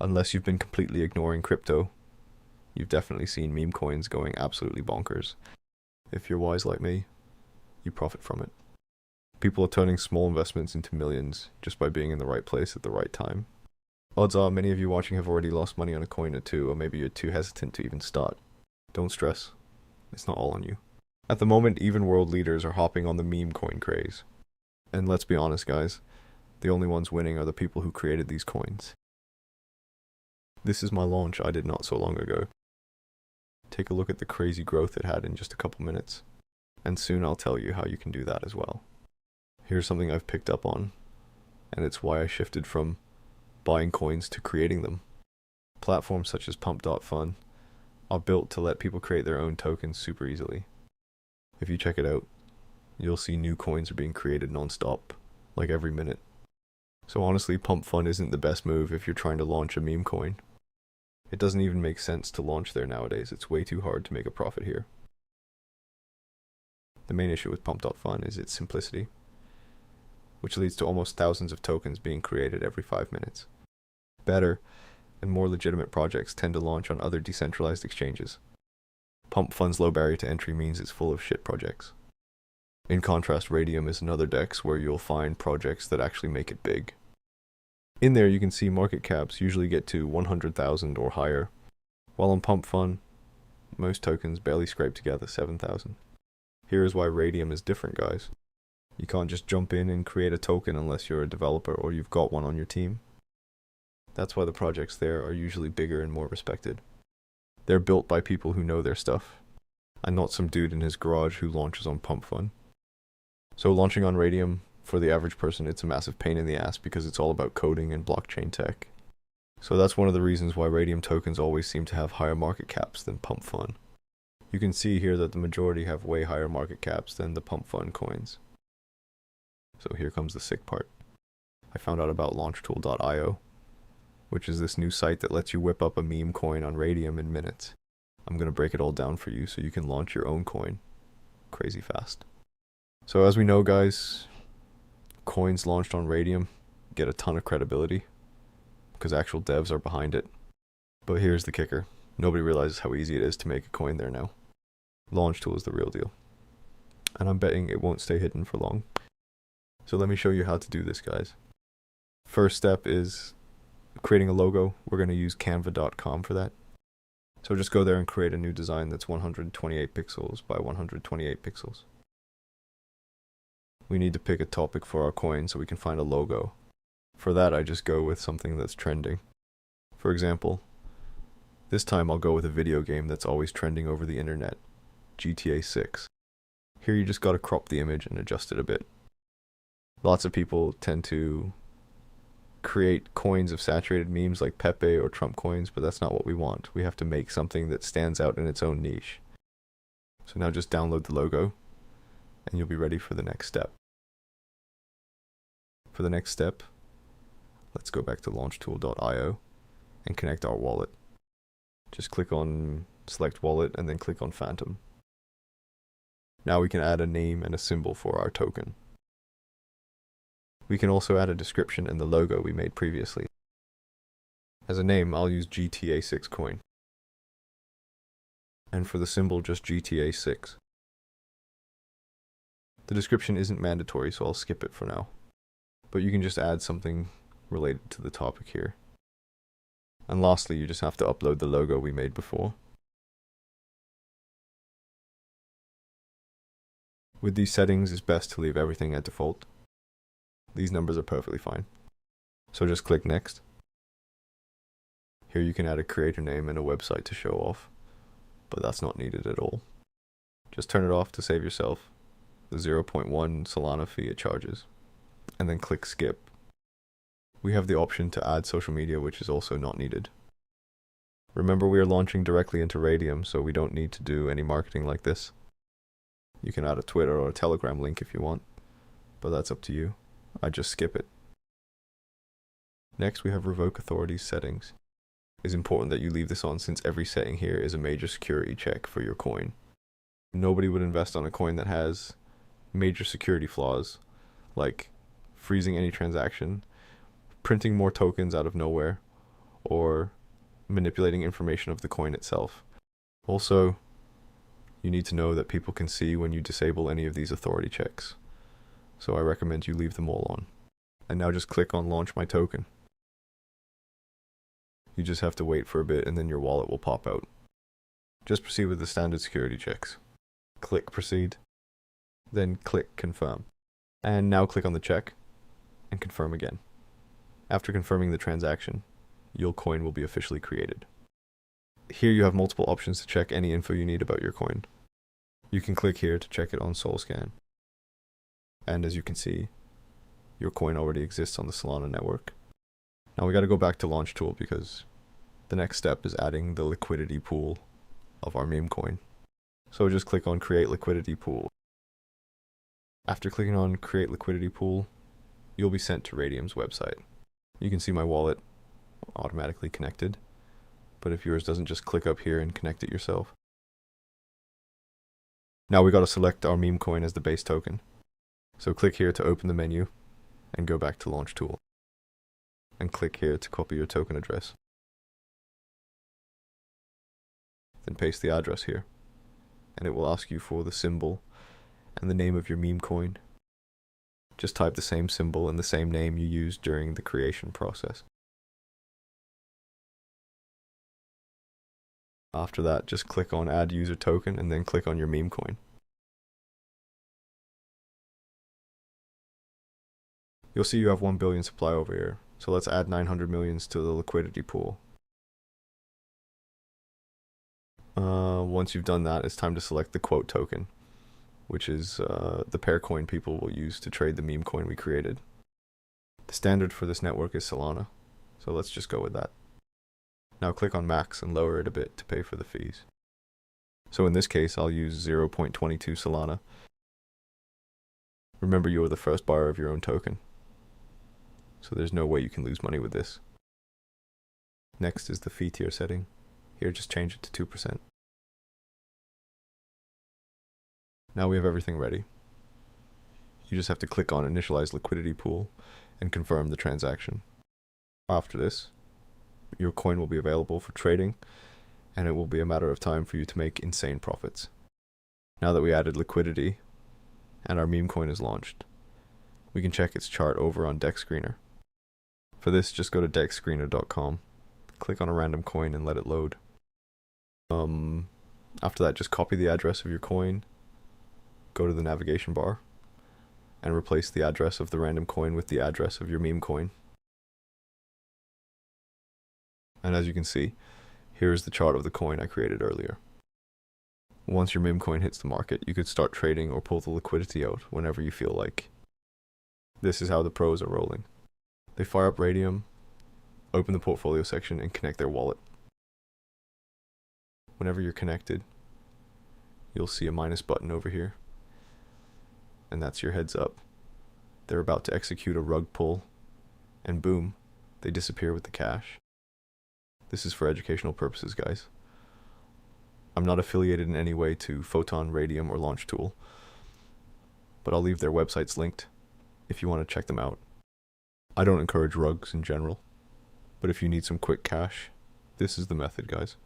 Unless you've been completely ignoring crypto, you've definitely seen meme coins going absolutely bonkers. If you're wise like me, you profit from it. People are turning small investments into millions just by being in the right place at the right time. Odds are many of you watching have already lost money on a coin or two, or maybe you're too hesitant to even start. Don't stress. It's not all on you. At the moment, even world leaders are hopping on the meme coin craze. And let's be honest, guys, the only ones winning are the people who created these coins. This is my launch I did not so long ago. Take a look at the crazy growth it had in just a couple minutes, and soon I'll tell you how you can do that as well. Here's something I've picked up on, and it's why I shifted from buying coins to creating them. Platforms such as Pump.Fun are built to let people create their own tokens super easily. If you check it out, you'll see new coins are being created non-stop, like every minute. So honestly, Pump.Fun isn't the best move if you're trying to launch a meme coin. It doesn't even make sense to launch there nowadays. It's way too hard to make a profit here. The main issue with Pump.Fun is its simplicity, which leads to almost thousands of tokens being created every 5 minutes. Better and more legitimate projects tend to launch on other decentralized exchanges. Pump.Fun's low barrier to entry means it's full of shit projects. In contrast, Radium is another DEX where you'll find projects that actually make it big. In there you can see market caps usually get to 100,000 or higher, while on Pump.Fun, most tokens barely scrape together 7,000. Here is why Radium is different, guys. You can't just jump in and create a token unless you're a developer or you've got one on your team. That's why the projects there are usually bigger and more respected. They're built by people who know their stuff, and not some dude in his garage who launches on Pump.Fun. So launching on Radium, for the average person, it's a massive pain in the ass because it's all about coding and blockchain tech. So that's one of the reasons why Radium tokens always seem to have higher market caps than Pump.Fun. You can see here that the majority have way higher market caps than the Pump.Fun coins. So here comes the sick part. I found out about launchtool.io, which is this new site that lets you whip up a meme coin on Radium in minutes. I'm going to break it all down for you so you can launch your own coin crazy fast. So as we know, guys, coins launched on Radium get a ton of credibility because actual devs are behind it. But here's the kicker. Nobody realizes how easy it is to make a coin there now. Launchtool is the real deal. And I'm betting it won't stay hidden for long. So let me show you how to do this, guys. First step is creating a logo. We're going to use canva.com for that. So just go there and create a new design that's 128 pixels by 128 pixels. We need to pick a topic for our coin so we can find a logo. For that, I just go with something that's trending. For example, this time I'll go with a video game that's always trending over the internet, GTA 6. Here you just gotta crop the image and adjust it a bit. Lots of people tend to create coins of saturated memes like Pepe or Trump coins, but that's not what we want. We have to make something that stands out in its own niche. So now just download the logo, and you'll be ready for the next step. For the next step, let's go back to launchtool.io and connect our wallet. Just click on select wallet and then click on Phantom. Now we can add a name and a symbol for our token. We can also add a description in the logo we made previously. As a name, I'll use GTA 6 coin. And for the symbol, just GTA 6. The description isn't mandatory, so I'll skip it for now. But you can just add something related to the topic here. And lastly, you just have to upload the logo we made before. With these settings, it's best to leave everything at default. These numbers are perfectly fine. So just click next. Here you can add a creator name and a website to show off, but that's not needed at all. Just turn it off to save yourself the 0.1 Solana fee it charges, and then click skip. We have the option to add social media, which is also not needed. Remember, we are launching directly into Radium, so we don't need to do any marketing like this. You can add a Twitter or a Telegram link if you want, but that's up to you. I just skip it. Next, we have revoke authorities settings. It's important that you leave this on since every setting here is a major security check for your coin. Nobody would invest on a coin that has major security flaws, like freezing any transaction, printing more tokens out of nowhere, or manipulating information of the coin itself. Also, you need to know that people can see when you disable any of these authority checks, so I recommend you leave them all on. And now just click on Launch My Token. You just have to wait for a bit and then your wallet will pop out. Just proceed with the standard security checks. Click Proceed, then click Confirm. And now click on the check and confirm again. After confirming the transaction, your coin will be officially created. Here you have multiple options to check any info you need about your coin. You can click here to check it on SolScan. And as you can see, your coin already exists on the Solana network. Now we got to go back to Launch Tool because the next step is adding the liquidity pool of our meme coin. So just click on Create Liquidity Pool. After clicking on Create Liquidity Pool, you'll be sent to Radium's website. You can see my wallet automatically connected, but if yours doesn't, just click up here and connect it yourself. Now we got to select our meme coin as the base token. So click here to open the menu and go back to Launch Tool. And click here to copy your token address. Then paste the address here, and it will ask you for the symbol and the name of your meme coin. Just type the same symbol and the same name you used during the creation process. After that, just click on Add User Token and then click on your meme coin. You'll see you have 1 billion supply over here, so let's add 900 millions to the liquidity pool. Once you've done that, it's time to select the quote token, which is the pair coin people will use to trade the meme coin we created. The standard for this network is Solana, so let's just go with that. Now click on max and lower it a bit to pay for the fees. So in this case, I'll use 0.22 Solana. Remember, you are the first buyer of your own token, so there's no way you can lose money with this. Next is the fee tier setting. Here, just change it to 2%. Now we have everything ready. You just have to click on Initialize Liquidity Pool and confirm the transaction. After this, your coin will be available for trading, and it will be a matter of time for you to make insane profits. Now that we added liquidity and our meme coin is launched, we can check its chart over on Deck Screener. For this, just go to deckscreener.com, click on a random coin and let it load. After that, just copy the address of your coin, go to the navigation bar, and replace the address of the random coin with the address of your meme coin. And as you can see, here is the chart of the coin I created earlier. Once your meme coin hits the market, you could start trading or pull the liquidity out whenever you feel like. This is how the pros are rolling. They fire up Radium, open the portfolio section, and connect their wallet. Whenever you're connected, you'll see a minus button over here, and that's your heads up. They're about to execute a rug pull, and boom, they disappear with the cash. This is for educational purposes, guys. I'm not affiliated in any way to Photon, Radium, or Launch Tool, but I'll leave their websites linked if you want to check them out. I don't encourage rugs in general, but if you need some quick cash, this is the method, guys.